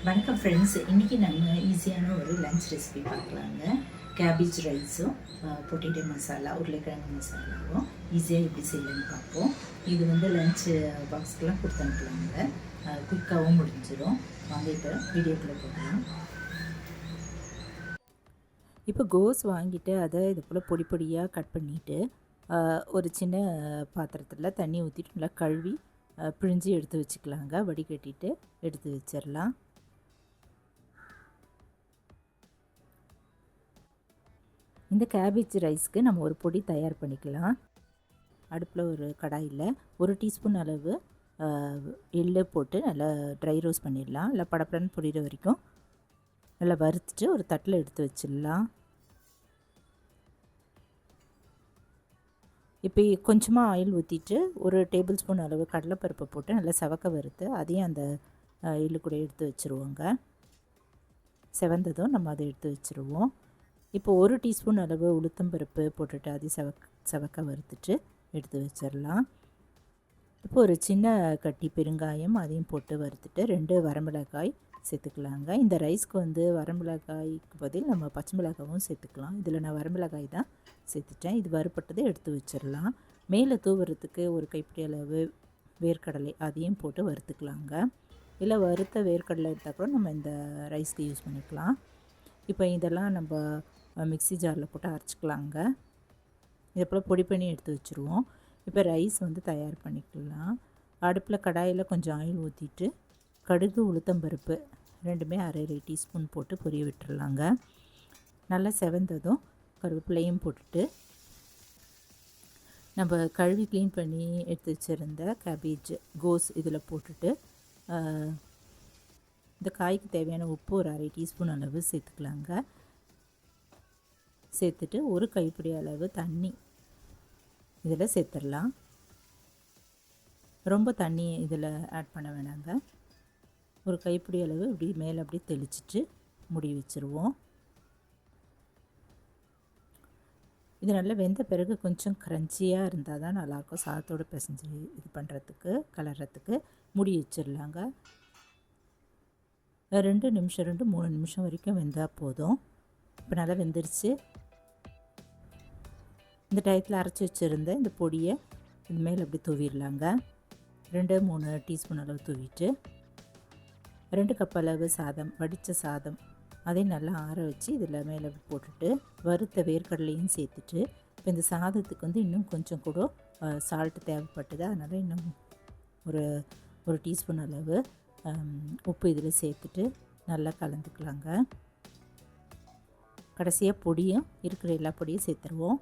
வணக்கம் ஃப்ரெண்ட்ஸ், இன்றைக்கி நம்ம ஈஸியான ஒரு லன்ச் ரெசிபி பார்க்கலாங்க. கேபேஜ் ரைஸும் பொட்டேட்டோ மசாலா, உருளைக்கிழங்கு மசாலாவும் ஈஸியாக எப்படி செய்யலான்னு பார்ப்போம். இது வந்து லன்ச்சு பாக்ஸ்க்கெலாம் கொடுத்து அனுப்பலாங்க. குயிக்காகவும் முடிஞ்சிடும். வாங்க இப்போ வீடியோக்குள்ளே போகலாம். இப்போ கோஸ் வாங்கிட்டு அதை இது போல் பொடி பொடியாக கட் பண்ணிவிட்டு ஒரு சின்ன பாத்திரத்தில் தண்ணி ஊற்றிட்டு நல்லா கழுவி பிழிஞ்சு எடுத்து வச்சுக்கலாங்க. வடிகட்டிட்டு எடுத்து வச்சிடலாம். இந்த கேபேஜ் ரைஸ்க்கு நம்ம ஒரு பொடி தயார் பண்ணிக்கலாம். அடுப்பில் ஒரு கடாயில் 1 டீஸ்பூன் அளவு எள்ளு போட்டு நல்லா ட்ரை ரோஸ்ட் பண்ணிடலாம். நல்லா படப்படன்னு பொரியிற வரைக்கும் நல்லா வறுத்துட்டு ஒரு தட்டில் எடுத்து வச்சிடலாம். இப்போ கொஞ்சமாக ஆயில் ஊற்றிட்டு 1 டேபிள் ஸ்பூன் அளவு கடலைப்பருப்பை போட்டு நல்லா செவக்க வறுத்து அதையும் அந்த எள்ளு கூட எடுத்து வச்சுருவோங்க. செவந்ததும் நம்ம அதை எடுத்து வச்சுருவோம். இப்போ 1 டீஸ்பூன் அளவு உளுத்தம்பருப்பு போட்டுட்டு அதை செவக்க வறுத்துட்டு எடுத்து வச்சிடலாம். இப்போ ஒரு சின்ன கட்டி பெருங்காயம் அதையும் போட்டு வறுத்துட்டு 2 வரமிளகாய் சேர்த்துக்கலாங்க. இந்த ரைஸ்க்கு வந்து வரமிளகாய்க்கு பதில் நம்ம பச்சை மிளகாவும் சேர்த்துக்கலாம். இதில் நான் வரமிளகாய் தான் சேர்த்துட்டேன். இது வறுப்பட்டதை எடுத்து வச்சிடலாம். மேலே தூவுறதுக்கு ஒரு கைப்பிடி அளவு வேர்க்கடலை அதையும் போட்டு வறுத்துக்கலாங்க. இல்லை வறுத்த வேர்க்கடலை எடுத்தால் கூட நம்ம இந்த ரைஸ்க்கு யூஸ் பண்ணிக்கலாம். இப்போ இதெல்லாம் நம்ம மிக்ஸி ஜாரில் போட்டு அரைச்சிக்கலாங்க. இதை போல் பொடி பண்ணி எடுத்து வச்சுருவோம். இப்போ ரைஸ் வந்து தயார் பண்ணிக்கலாம். அடுப்பில் கடாயில் கொஞ்சம் ஆயில் ஊற்றிட்டு கடுகு உளுத்தம்பருப்பு ரெண்டுமே அரை டீஸ்பூன் போட்டு பொரிய விட்டுறலாங்க. நல்லா செவந்ததும் கருவேப்பிலையும் போட்டுட்டு நம்ம கழுவி க்ளீன் பண்ணி எடுத்து வச்சுருந்த கேபேஜ் கோஸ் இதில் போட்டுட்டு இந்த காய்க்கு தேவையான உப்பு ஒரு அரை டீஸ்பூன் அளவு சேர்த்துக்கலாங்க. சேர்த்துட்டு ஒரு கைப்பிடி அளவு தண்ணி இதில் சேர்த்துடலாம். ரொம்ப தண்ணி இதில் ஆட் பண்ண வேணாங்க. ஒரு கைப்பிடி அளவு இப்படி மேலே அப்படி தெளிச்சிட்டு மூடி வச்சுருவோம். இது நல்லா வெந்த பிறகு கொஞ்சம் க்ரன்ச்சியாக இருந்தால் தான் நல்லாயிருக்கும். சாதத்தோடு பிசைஞ்சு இது பண்ணுறதுக்கு கலர்றதுக்கு மூடி வச்சிடலாங்க. 2 நிமிஷம் 3 நிமிஷம் வரைக்கும் வெந்தால் போதும். இப்போ நல்லா வெந்துருச்சு. இந்த டயத்தில் அரைச்சி வச்சுருந்த இந்த பொடியை இது மேலே அப்படி தூவிடலாங்க. 2-3 டீஸ்பூன் அளவு தூவிட்டு 2 கப் அளவு சாதம், வடித்த சாதம் அதையும் நல்லா ஆற வச்சு இதில் மேலே போட்டுட்டு வறுத்த வேர்க்கடலையும் சேர்த்துட்டு இப்போ இந்த சாதத்துக்கு வந்து இன்னும் கொஞ்சம் கூட சால்ட்டு தேவைப்பட்டது. அதனால் இன்னும் ஒரு டீஸ்பூன் அளவு உப்பு இதில் சேர்த்துட்டு நல்லா கலந்துக்கலாங்க. கடைசியாக பொடியும் இருக்கிற எல்லா பொடியும் சேர்த்துருவோம்.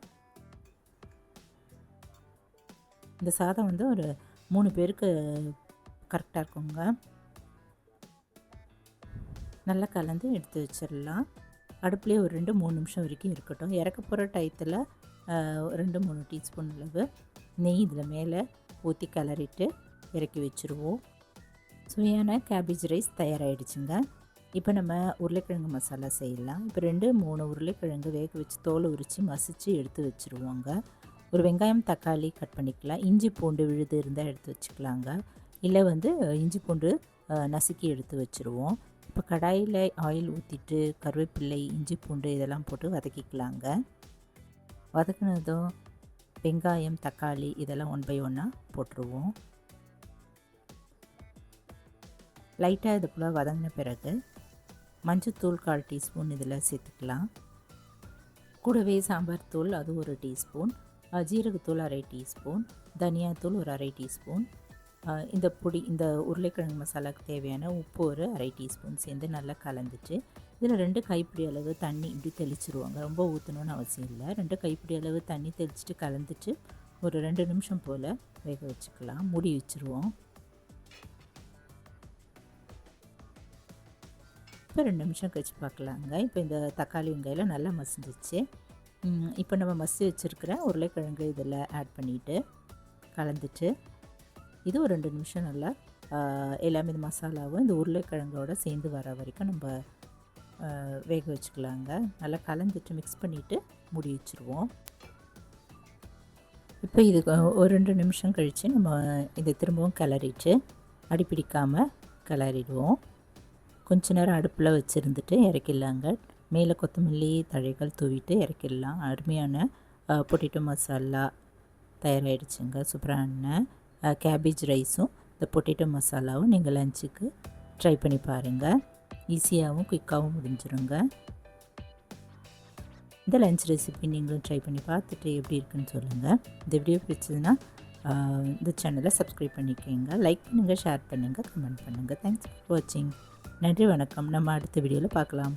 இந்த சாதம் வந்து ஒரு 3 பேருக்கு கரெக்டாக இருக்குங்க. நல்லா கலந்து எடுத்து வச்சிடலாம். அடுப்புலேயே ஒரு 2-3 நிமிஷம் வரைக்கும் இருக்கட்டும். இறக்க போகிற டயத்தில் 2-3 டீஸ்பூன் அளவு நெய் இதில் மேலே ஊற்றி கிளறிட்டு இறக்கி வச்சுருவோம். சுவையான கேபேஜ் ரைஸ் தயாராகிடுச்சுங்க. இப்போ நம்ம உருளைக்கிழங்கு மசாலா செய்யலாம். இப்போ 2-3 உருளைக்கிழங்கு வேக வச்சு தோலை உரித்து மசித்து எடுத்து வச்சுருவோங்க. ஒரு வெங்காயம் தக்காளி கட் பண்ணிக்கலாம். இஞ்சி பூண்டு விழுது இருந்தால் எடுத்து வச்சுக்கலாங்க. இல்லை வந்து இஞ்சி பூண்டு நசுக்கி எடுத்து வச்சுருவோம். இப்போ கடாயில் ஆயில் ஊற்றிட்டு கருவேப்பிள்ளை இஞ்சி பூண்டு இதெல்லாம் போட்டு வதக்கிக்கலாங்க. வதக்கினதும் வெங்காயம் தக்காளி இதெல்லாம் 1 by 1 போட்டுருவோம். லைட்டாக இது போல் வதங்கின பிறகு மஞ்சத்தூள் 1/4 டீஸ்பூன் இதில் சேர்த்துக்கலாம். கூடவே சாம்பார் தூள் அது 1 டீஸ்பூன், ஜீரகத்தூள் அரை டீஸ்பூன், தனியாத்தூள் ஒரு அரை டீஸ்பூன், இந்த உருளைக்கிழங்கு மசாலாவுக்கு தேவையான உப்பு ஒரு அரை டீஸ்பூன் சேர்ந்து நல்லா கலந்துட்டு இதில் 2 கைப்பிடி அளவு தண்ணி இப்படி தெளிச்சிருவாங்க. ரொம்ப ஊற்றணுன்னு அவசியம் இல்லை. 2 கைப்பிடி அளவு தண்ணி தெளிச்சுட்டு கலந்துட்டு ஒரு 2 நிமிஷம் போல் வேக வச்சுக்கலாம். மூடி வச்சுருவோம். இப்போ 2 நிமிஷம் கழிச்சு பார்க்கலாங்க. இப்போ இந்த தக்காளி வெங்காயம் நல்லா மசிஞ்சிச்சு. இப்போ நம்ம மசி வச்சுருக்கிற உருளைக்கிழங்கு இதில் ஆட் பண்ணிவிட்டு கலந்துட்டு இது ஒரு 2 நிமிஷம் நல்லா எல்லாமே இந்த மசாலாவும் இந்த உருளைக்கிழங்கோடு சேர்ந்து வர வரைக்கும் நம்ம வேக வச்சுக்கலாங்க. நல்லா கலந்துட்டு மிக்ஸ் பண்ணிவிட்டு மூடி வச்சுருவோம். இப்போ இது ஒரு 2 நிமிஷம் கழித்து நம்ம இதை திரும்பவும் கிளறிட்டு அடிப்பிடிக்காமல் கிளறிடுவோம். கொஞ்ச நேரம் அடுப்பில் வச்சுருந்துட்டு இறக்கிடலாங்க. மேலே கொத்தமல்லி தழைகள் தூவிட்டு இறக்கிடலாம். அருமையான பொட்டேட்டோ மசாலா தயாராகிடுச்சுங்க. சூப்பரான கேபேஜ் ரைஸும் இந்த பொட்டேட்டோ மசாலாவும் நீங்கள் லஞ்சுக்கு ட்ரை பண்ணி பாருங்கள். ஈஸியாகவும் குயிக்காகவும் முடிஞ்சிருங்க. இந்த லஞ்ச் ரெசிபி நீங்களும் ட்ரை பண்ணி பார்த்துட்டு எப்படி இருக்குன்னு சொல்லுங்கள். இந்த வீடியோ பிடிச்சதுன்னா இந்த சேனலை சப்ஸ்கிரைப் பண்ணிக்கோங்க. லைக் பண்ணுங்கள், ஷேர் பண்ணுங்கள், கமெண்ட் பண்ணுங்கள். தேங்க்ஸ் ஃபார் வாட்சிங். நன்றி, வணக்கம். நம்ம அடுத்த வீடியோவில் பார்க்கலாம்.